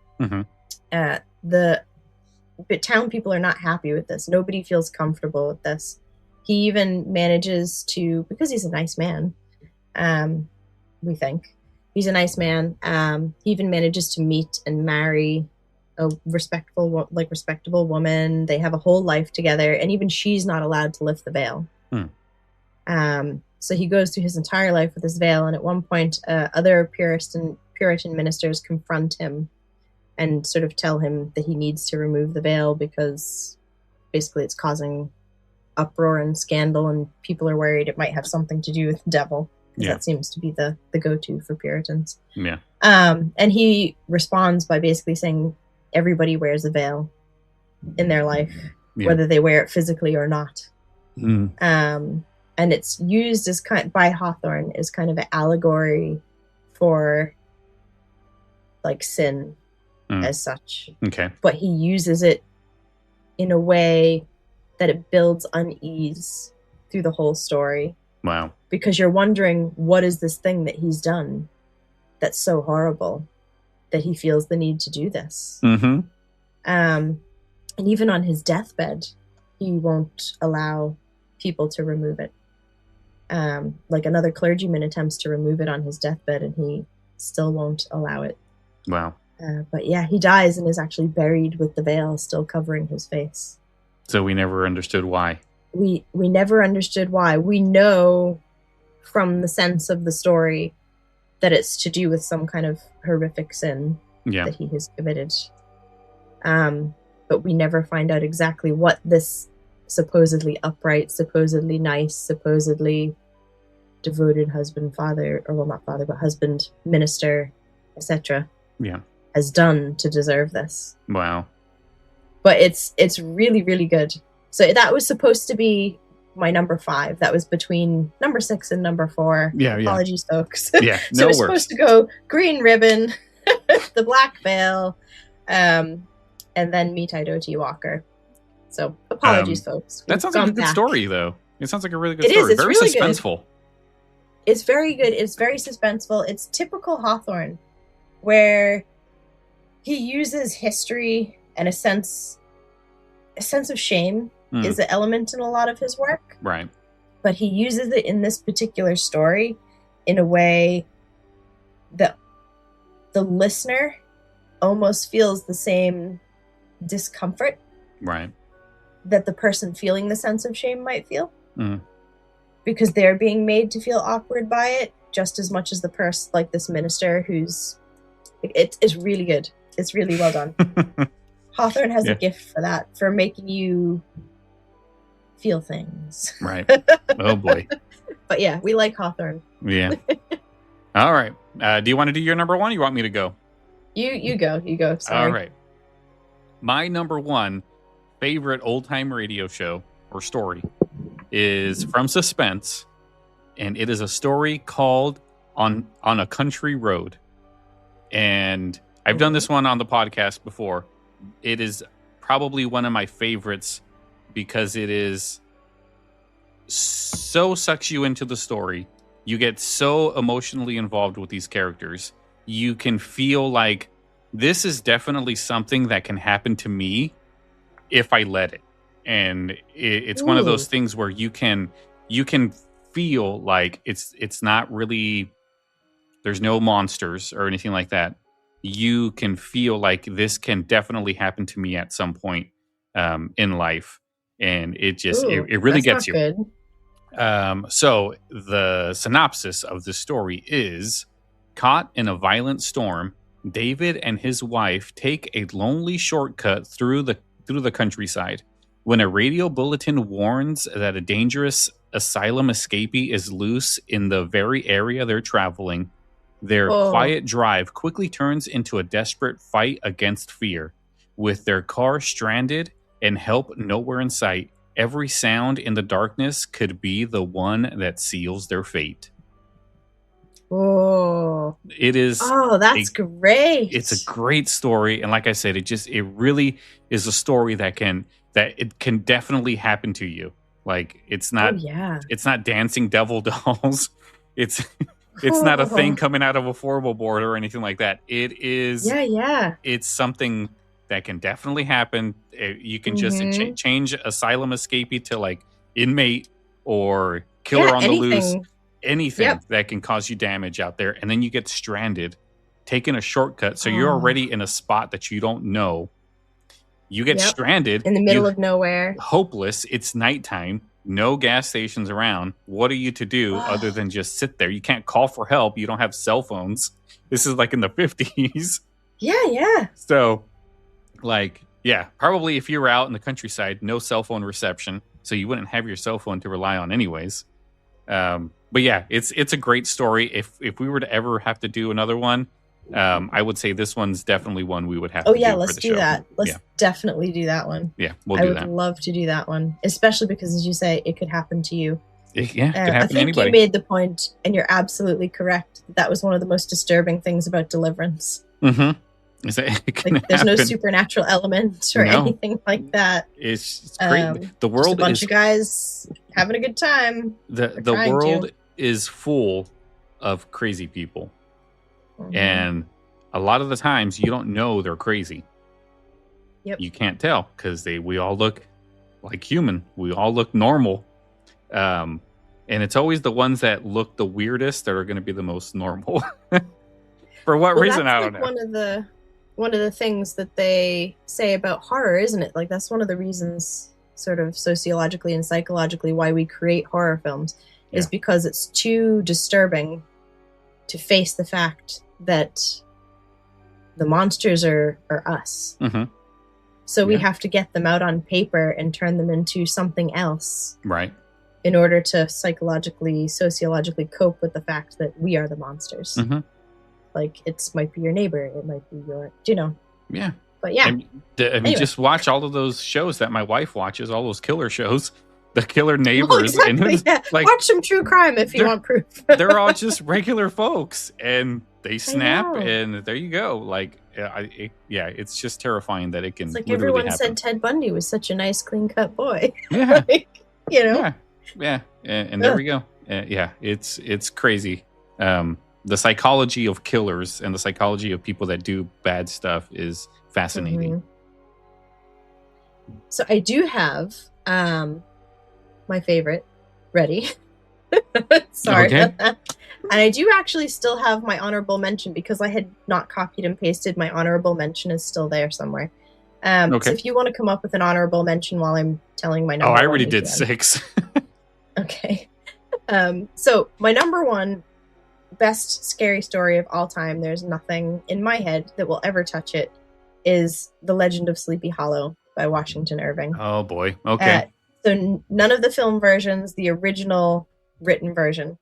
The town people are not happy with this. Nobody feels comfortable with this. He even manages to, because he's a nice man, we think he's a nice man. He even manages to meet and marry a respectable woman. They have a whole life together, and even she's not allowed to lift the veil. So he goes through his entire life with this veil, and at one point, other Puritan ministers confront him and sort of tell him that he needs to remove the veil because basically it's causing uproar and scandal, and people are worried it might have something to do with the devil. Yeah. That seems to be the go-to for Puritans. Yeah. And he responds by basically saying everybody wears a veil in their life, whether they wear it physically or not. And it's used as by Hawthorne as kind of an allegory for like sin as such. Okay. But he uses it in a way that it builds unease through the whole story. Wow. Because you're wondering, what is this thing that he's done that's so horrible that he feels the need to do this? And even on his deathbed, he won't allow people to remove it. Like another clergyman attempts to remove it on his deathbed, and he still won't allow it. Wow. But yeah, he dies and is actually buried with the veil still covering his face. So we never understood why. We never understood why. We know from the sense of the story that it's to do with some kind of horrific sin that he has committed. But we never find out exactly what this supposedly upright, supposedly nice, supposedly devoted husband, father, or well, not father, but husband, minister, etc. has done to deserve this. Wow. But it's really, really good. So that was supposed to be my number 5. That was between number 6 and number 4. Apologies, folks. Yeah, so it's supposed to go Green Ribbon, The Black Veil, and then Meet Idoti Walker. So apologies, folks. That sounds like a good story, though. It sounds like a really good story. It's very really suspenseful. Good. It's very good. It's very suspenseful. It's typical Hawthorne, where he uses history and a sense of shame is an element in a lot of his work. Right. But he uses it in this particular story in a way that the listener almost feels the same discomfort that the person feeling the sense of shame might feel. Because they're being made to feel awkward by it just as much as the person, like this minister who's... It's really good. It's really well done. Hawthorne has a gift for that, for making you feel things. Right. Oh, boy. But yeah, we like Hawthorne. Yeah. All right. Do you want to do your number 1 or you want me to go? You go. Sorry. All right. My number 1 favorite old-time radio show or story is from Suspense, and it is a story called On a Country Road. And I've done this one on the podcast before. It is probably one of my favorites because it is so sucks you into the story. You get so emotionally involved with these characters. You can feel like this is definitely something that can happen to me if I let it. And it's one of those things where you can feel like it's not really, there's no monsters or anything like that. You can feel like this can definitely happen to me at some point in life. And it just, it really gets you. Good. So the synopsis of the story is, caught in a violent storm, David and his wife take a lonely shortcut through the countryside. When a radio bulletin warns that a dangerous asylum escapee is loose in the very area they're traveling, their quiet drive quickly turns into a desperate fight against fear. With their car stranded and help nowhere in sight, every sound in the darkness could be the one that seals their fate. Oh, it is. Oh, that's great. It's a great story. And like I said, it really is a story that it can definitely happen to you. Like it's not dancing devil dolls. It's not a thing coming out of a floorboard or anything like that. It is. Yeah. It's something that can definitely happen. You can just change asylum escapee to like inmate or killer on anything. The loose. Anything that can cause you damage out there. And then you get stranded, taking a shortcut. So you're already in a spot that you don't know. You get stranded. In the middle of nowhere. Hopeless. It's nighttime. no gas stations around. What are you to do other than just sit there? You can't call for help. You don't have cell phones. This is like in the 50s. Yeah. So, like, yeah, probably if you were out in the countryside, no cell phone reception. So you wouldn't have your cell phone to rely on anyways. But yeah, it's a great story. If we were to ever have to do another one, I would say this one's definitely one we would have to do. Let's do that. Let's definitely do that one. Yeah, I would love to do that one, especially because, as you say, it could happen to you. It could happen I to think anybody. you made the point, and you're absolutely correct. That was one of the most disturbing things about Deliverance. Mm-hmm. There's no supernatural element or anything like that. It's crazy. The world just a bunch of guys having a good time. The world is full of crazy people. Mm-hmm. And a lot of the times you don't know they're crazy. Yep. You can't tell because we all look like human. We all look normal. And it's always the ones that look the weirdest that are going to be the most normal. For what reason? I don't know. One of the things that they say about horror, isn't it? Like, that's one of the reasons, sort of sociologically and psychologically, why we create horror films is because it's too disturbing to face the fact that the monsters are us. Mm-hmm. So we have to get them out on paper and turn them into something else. Right. In order to psychologically, sociologically cope with the fact that we are the monsters. Mm-hmm. Like, it might be your neighbor. It might be your, Yeah. But yeah. Anyway. Just watch all of those shows that my wife watches, all those killer shows. The killer neighbors. Exactly, like, watch some true crime if you want proof. They're all just regular folks. And they snap, and there you go. Like, it's just terrifying that it can. It's like everyone said Ted Bundy was such a nice, clean-cut boy. Yeah. Yeah. And there we go. It's crazy. The psychology of killers and the psychology of people that do bad stuff is fascinating. Mm-hmm. So I do have my favorite ready. Sorry about that. And I do actually still have my honorable mention because I had not copied and pasted. My honorable mention is still there somewhere. So if you want to come up with an honorable mention while I'm telling my number I already did 6. Okay. So my number one best scary story of all time, there's nothing in my head that will ever touch it, is The Legend of Sleepy Hollow by Washington Irving. Oh boy. Okay. So none of the film versions, the original written version.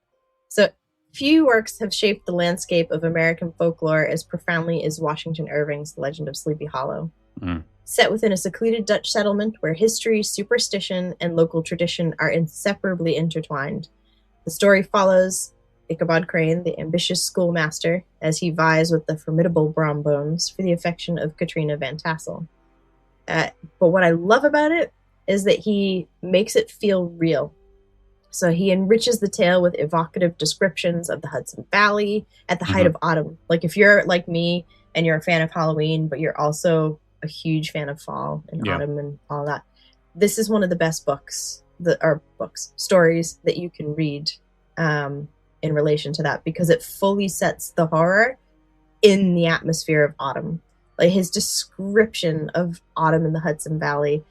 So few works have shaped the landscape of American folklore as profoundly as Washington Irving's The Legend of Sleepy Hollow. Set within a secluded Dutch settlement where history, superstition, and local tradition are inseparably intertwined. The story follows Ichabod Crane, the ambitious schoolmaster, as he vies with the formidable Brom Bones for the affection of Katrina Van Tassel. But what I love about it is that he makes it feel real. So he enriches the tale with evocative descriptions of the Hudson Valley at the height of autumn. Like, if you're like me and you're a fan of Halloween, but you're also a huge fan of fall and autumn and all that, this is one of the best stories that you can read in relation to that, because it fully sets the horror in the atmosphere of autumn. Like, his description of autumn in the Hudson Valley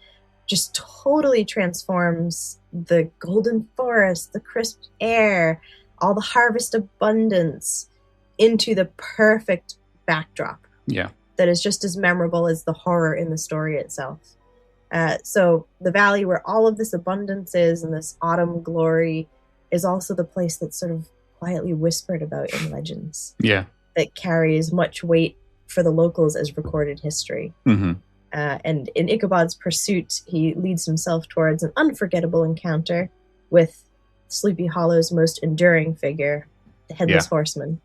just totally transforms the golden forest, the crisp air, all the harvest abundance into the perfect backdrop. Yeah. That is just as memorable as the horror in the story itself. So the valley where all of this abundance is and this autumn glory is also the place that's sort of quietly whispered about in legends. Yeah. That carries much weight for the locals as recorded history. Mm-hmm. And in Ichabod's pursuit, he leads himself towards an unforgettable encounter with Sleepy Hollow's most enduring figure, the Headless Horseman.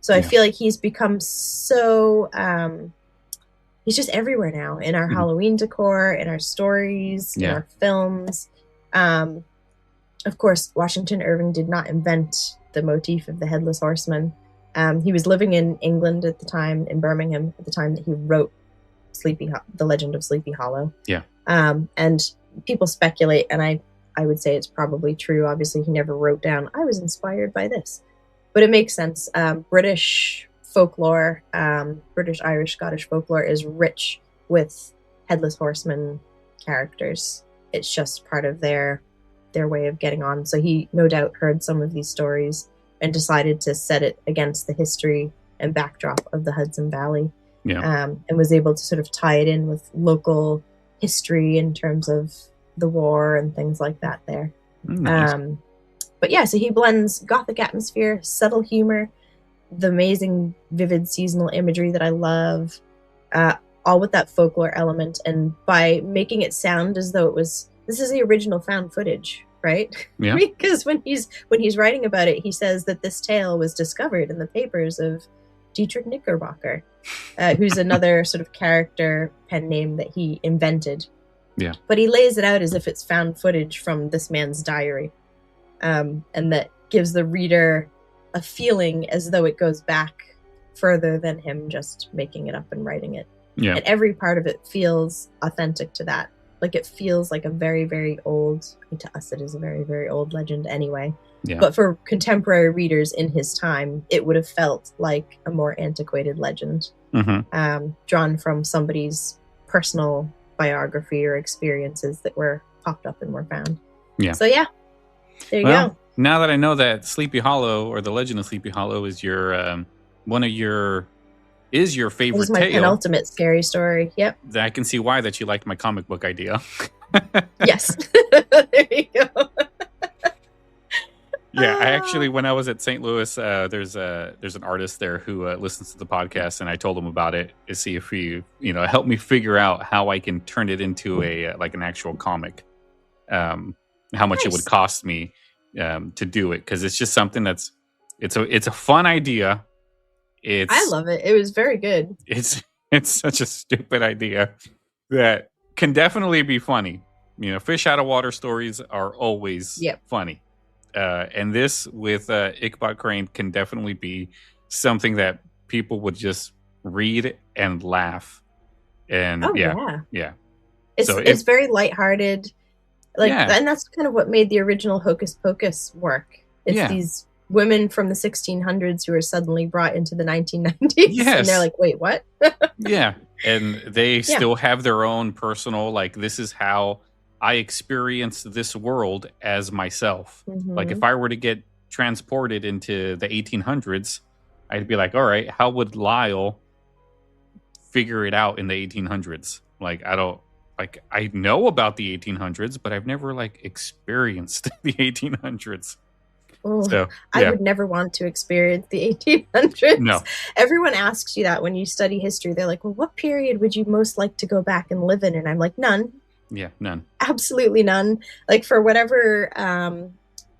So I feel like he's become so... he's just everywhere now in our Halloween decor, in our stories, in our films. Of course, Washington Irving did not invent the motif of the Headless Horseman. He was living in England at the time, in Birmingham, at the time that he wrote The Legend of Sleepy Hollow. Yeah. And people speculate, and I would say it's probably true. Obviously, he never wrote down, I was inspired by this. But it makes sense. British folklore, British, Irish, Scottish folklore is rich with Headless Horseman characters. It's just part of their their way of getting on. So he no doubt heard some of these stories and decided to set it against the history and backdrop of the Hudson Valley. And was able to sort of tie it in with local history in terms of the war and things like that there. Nice. But yeah, so he blends gothic atmosphere, subtle humor, the amazing vivid seasonal imagery that I love, all with that folklore element, and by making it sound as though this is the original found footage, right? Yeah. Because when he's writing about it, he says that this tale was discovered in the papers of Dietrich Knickerbocker, who's another sort of character pen name that he invented. Yeah. But he lays it out as if it's found footage from this man's diary. And that gives the reader a feeling as though it goes back further than him just making it up and writing it. Yeah. And every part of it feels authentic to that. Like it feels like a very, very old, to us it is a very, very old legend anyway. Yeah. But for contemporary readers in his time, it would have felt like a more antiquated legend, drawn from somebody's personal biography or experiences that were popped up and were found. Yeah. So yeah, there you go. Now that I know that Sleepy Hollow, or the Legend of Sleepy Hollow, is your favorite This is my tale, penultimate scary story. Yep. I can see why that you liked my comic book idea. Yes. There you go. Yeah, I actually, when I was at St. Louis, there's an artist there who listens to the podcast, and I told him about it to see if he, help me figure out how I can turn it into an actual comic. How much it would cost me to do it, because it's just something it's a fun idea. I love it. It was very good. It's such a stupid idea that can definitely be funny. Fish out of water stories are always funny. And this with Ichabod Crane can definitely be something that people would just read and laugh. And yeah. It's very lighthearted. And that's kind of what made the original Hocus Pocus work. It's these women from the 1600s who are suddenly brought into the 1990s. Yes. And they're like, wait, what? Yeah. And they still have their own personal, this is how I experience this world as myself. Like if I were to get transported into the 1800s, I'd be like, all right, how would Lyle figure it out in the 1800s? I know about the 1800s, but I've never experienced the 1800s. So, I would never want to experience the 1800s. No. Everyone asks you that when you study history. They're like, well, what period would you most like to go back and live in? And I'm like, none. Yeah, none. Absolutely none. For whatever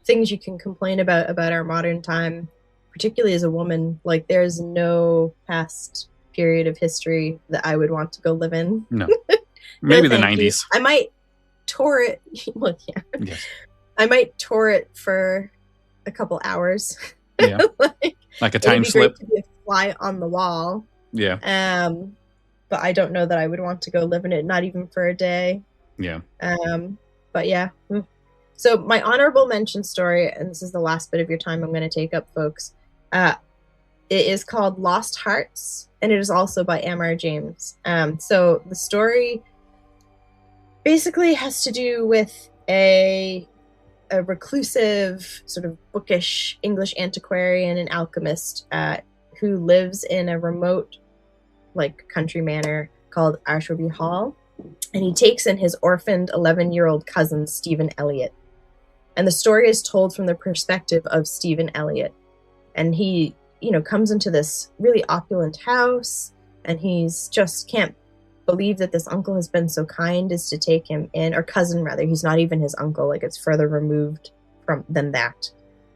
things you can complain about our modern time, particularly as a woman, there's no past period of history that I would want to go live in. No. Maybe the 90s. I might tour it. Well, yeah. Yes. I might tour it for a couple hours. Yeah. Like a time slip. Great to be a fly on the wall. Yeah. But I don't know that I would want to go live in it, not even for a day. Yeah. But yeah. So my honorable mention story, and this is the last bit of your time I'm going to take up, folks. It is called Lost Hearts, and it is also by M.R. James. So the story basically has to do with a reclusive, sort of bookish English antiquarian and alchemist who lives in a remote, country manor called Ashby Hall. And he takes in his orphaned 11-year-old cousin, Stephen Elliott. And the story is told from the perspective of Stephen Elliott. And he, comes into this really opulent house, and he's just can't believe that this uncle has been so kind as to take him in, or cousin rather. He's not even his uncle, it's further removed than that.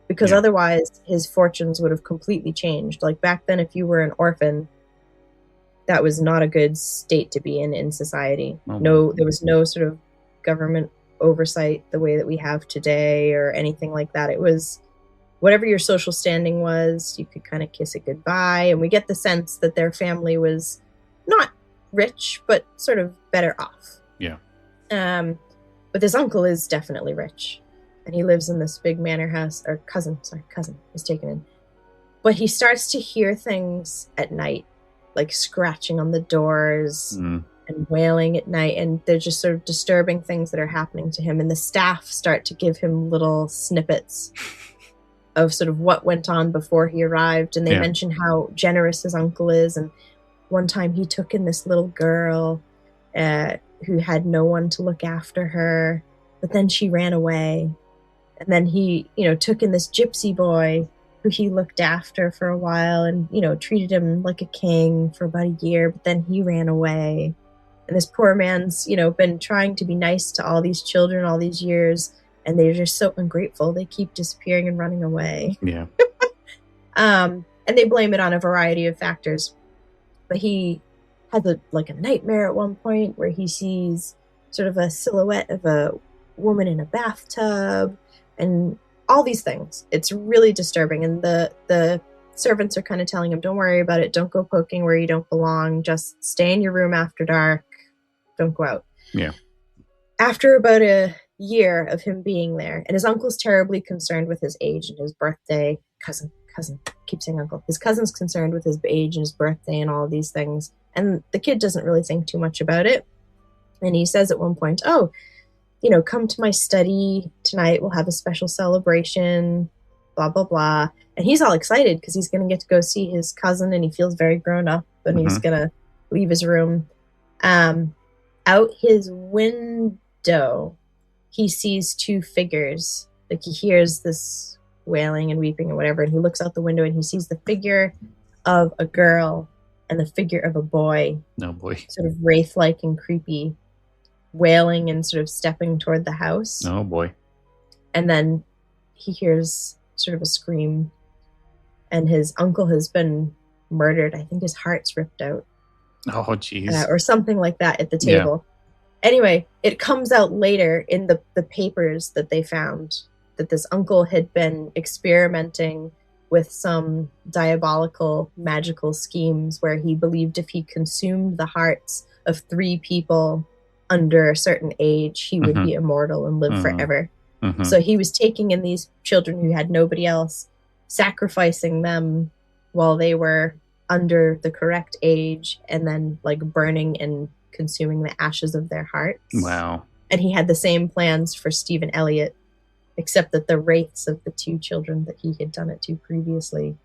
Because otherwise his fortunes would have completely changed. Back then, if you were an orphan, that was not a good state to be in society. No, there was no sort of government oversight the way that we have today or anything like that. It was whatever your social standing was, you could kind of kiss it goodbye. And we get the sense that their family was not rich, but sort of better off. Yeah. But this uncle is definitely rich. And he lives in this big manor house, or cousin was taken in. But he starts to hear things at night, scratching on the doors and wailing at night, and they're just sort of disturbing things that are happening to him. And the staff start to give him little snippets of sort of what went on before he arrived. And they mention how generous his uncle is. And one time he took in this little girl who had no one to look after her, but then she ran away. And then he, took in this gypsy boy who he looked after for a while and, treated him like a king for about a year, but then he ran away. And this poor man's, been trying to be nice to all these children all these years, and they're just so ungrateful. They keep disappearing and running away. Yeah. And they blame it on a variety of factors. But he has a nightmare at one point where he sees sort of a silhouette of a woman in a bathtub and all these things. It's really disturbing. And the servants are kind of telling him, don't worry about it. Don't go poking where you don't belong. Just stay in your room after dark. Don't go out. Yeah. After about a year of him being there, and his uncle's terribly concerned with his age and his birthday. Cousin, keep saying uncle. His cousin's concerned with his age and his birthday and all of these things. And the kid doesn't really think too much about it. And he says at one point, come to my study tonight. We'll have a special celebration, blah, blah, blah. And he's all excited because he's going to get to go see his cousin, and he feels very grown up, and he's going to leave his room. Out his window, he sees two figures. Like, he hears this wailing and weeping and whatever, and he looks out the window and he sees the figure of a girl and the figure of a boy. No boy. Sort of wraith-like and creepy, wailing and sort of stepping toward the house. Oh boy. And then he hears sort of a scream, and his uncle has been murdered. I think his heart's ripped out. Oh, jeez. Or something like that at the table. Yeah. Anyway, it comes out later in the papers that they found that this uncle had been experimenting with some diabolical magical schemes where he believed if he consumed the hearts of 3 people under a certain age, he would be immortal and live forever. So he was taking in these children who had nobody else, sacrificing them while they were under the correct age, and then burning and consuming the ashes of their hearts. Wow. And he had the same plans for Stephen Elliott, except that the wraiths of the 2 children that he had done it to previously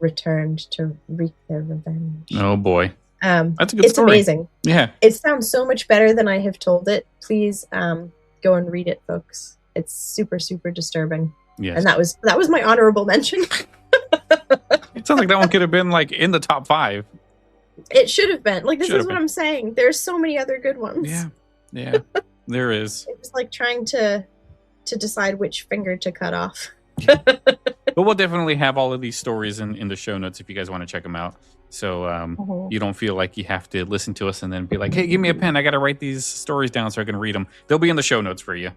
returned to wreak their revenge. Oh boy. That's a good story. It's amazing. Yeah. It sounds so much better than I have told it. Please go and read it, folks. It's super, super disturbing. Yes. And that was my honorable mention. It sounds like that one could have been in the top 5. It should have been. This is what I'm saying. There's so many other good ones. Yeah. There is. It was like trying to decide which finger to cut off. But we'll definitely have all of these stories in the show notes if you guys want to check them out. So you don't feel like you have to listen to us and then be like, hey, give me a pen. I got to write these stories down so I can read them. They'll be in the show notes for you.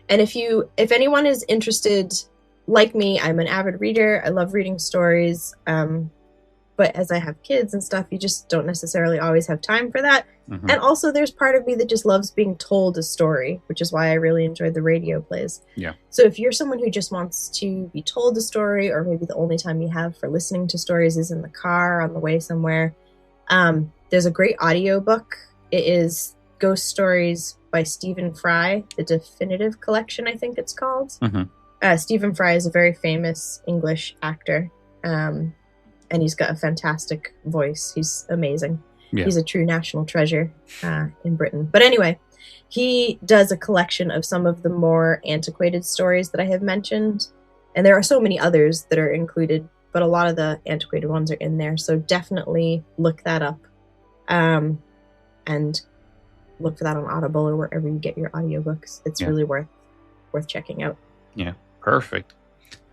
And if anyone is interested, like me, I'm an avid reader. I love reading stories. But as I have kids and stuff, you just don't necessarily always have time for that. And also there's part of me that just loves being told a story, which is why I really enjoyed the radio plays. Yeah. So if you're someone who just wants to be told a story, or maybe the only time you have for listening to stories is in the car on the way somewhere, there's a great audiobook. It is Ghost Stories by Stephen Fry, the Definitive Collection, I think it's called. Stephen Fry is a very famous English actor. And he's got a fantastic voice. He's amazing. Yeah. He's a true national treasure in Britain. But anyway, he does a collection of some of the more antiquated stories that I have mentioned. And there are so many others that are included, but a lot of the antiquated ones are in there. So definitely look that up. And look for that on Audible or wherever you get your audiobooks. It's really worth checking out. Yeah, perfect.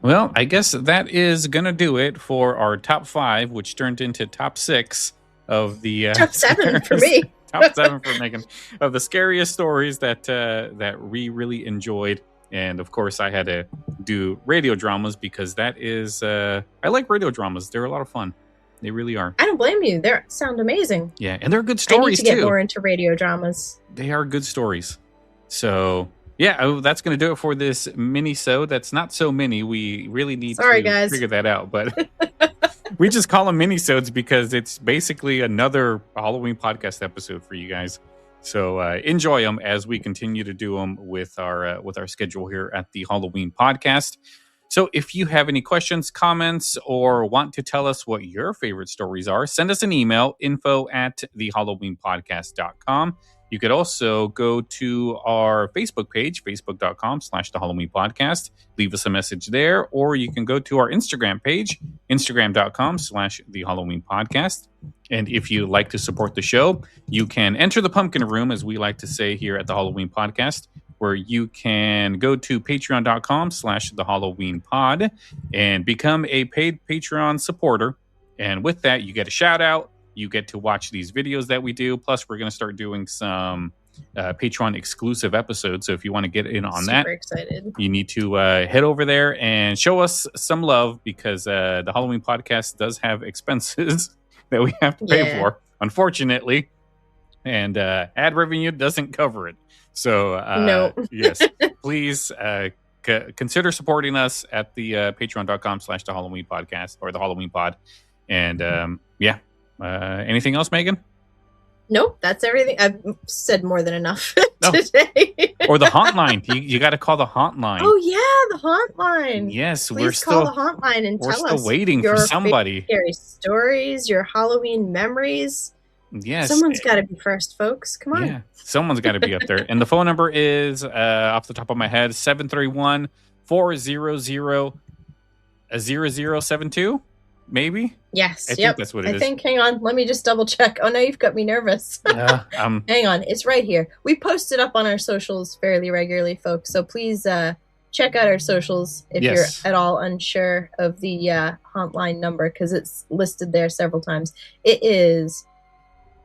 Well, I guess that is going to do it for our top 5, which turned into top 6 of the... top 7 for me. Top 7 for Meghan. Of the scariest stories that we really enjoyed. And, of course, I had to do radio dramas because that is... I like radio dramas. They're a lot of fun. They really are. I don't blame you. They sound amazing. Yeah, and they're good stories, too. I need to get more into radio dramas. They are good stories. So... yeah, that's going to do it for this mini-sode. That's not so mini. We really need to figure that out. But We just call them minisodes because it's basically another Halloween podcast episode for you guys. So enjoy them as we continue to do them with our schedule here at the Halloween podcast. So if you have any questions, comments, or want to tell us what your favorite stories are, send us an email, info@thehalloweenpodcast.com. You could also go to our Facebook page, facebook.com/The Halloween Podcast. Leave us a message there, or you can go to our Instagram page, instagram.com/The Halloween Podcast. And if you like to support the show, you can enter the pumpkin room, as we like to say here at the Halloween Podcast, where you can go to patreon.com/The Halloween Pod and become a paid Patreon supporter. And with that, you get a shout out. You get to watch these videos that we do. Plus, we're going to start doing some Patreon exclusive episodes. So if you want to get in on that, excited. You need to head over there and show us some love, because the Halloween podcast does have expenses that we have to pay for, unfortunately. And ad revenue doesn't cover it. So, no. Yes, please consider supporting us at the patreon.com/The Halloween Podcast, or The Halloween Pod. And anything else, Megan? Nope, that's everything. I've said more than enough today. Or the hauntline. You got to call the hauntline. Oh yeah, the hauntline. Yes, please call the hauntline and tell us. We're still waiting for somebody. Scary stories, your Halloween memories. Yes, someone's got to be first, folks. Come on. Yeah, someone's got to be up there. And the phone number is, off the top of my head, 731-400-0072. Maybe. Yes. I think that's what it is. Hang on. Let me just double check. Oh, now you've got me nervous. Hang on. It's right here. We post it up on our socials fairly regularly, folks. So please check out our socials if you're at all unsure of the hotline number, because it's listed there several times. It is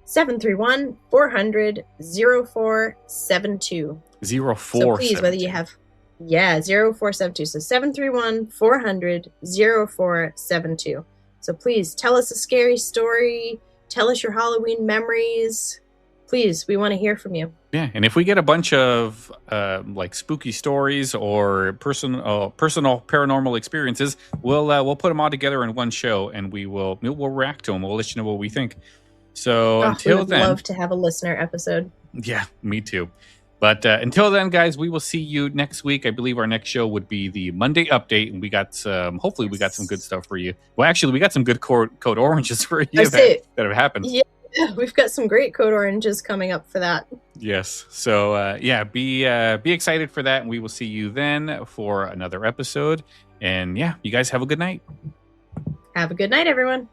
731-400-0472. 0472. So please, whether you have 0472. So 731-400-0472. So please tell us a scary story. Tell us your Halloween memories. Please, we want to hear from you. Yeah, and if we get a bunch of like spooky stories or personal paranormal experiences, we'll put them all together in one show, and we'll react to them. We'll let you know what we think. So until then, I'd love to have a listener episode. Yeah, me too. But until then, guys, we will see you next week. I believe our next show would be the Monday update, and we got some. Hopefully, we got some good stuff for you. Well, actually, we got some good code oranges for you that have happened. Yeah, we've got some great code oranges coming up for that. Yes. So be excited for that, and we will see you then for another episode. And yeah, you guys have a good night. Have a good night, everyone.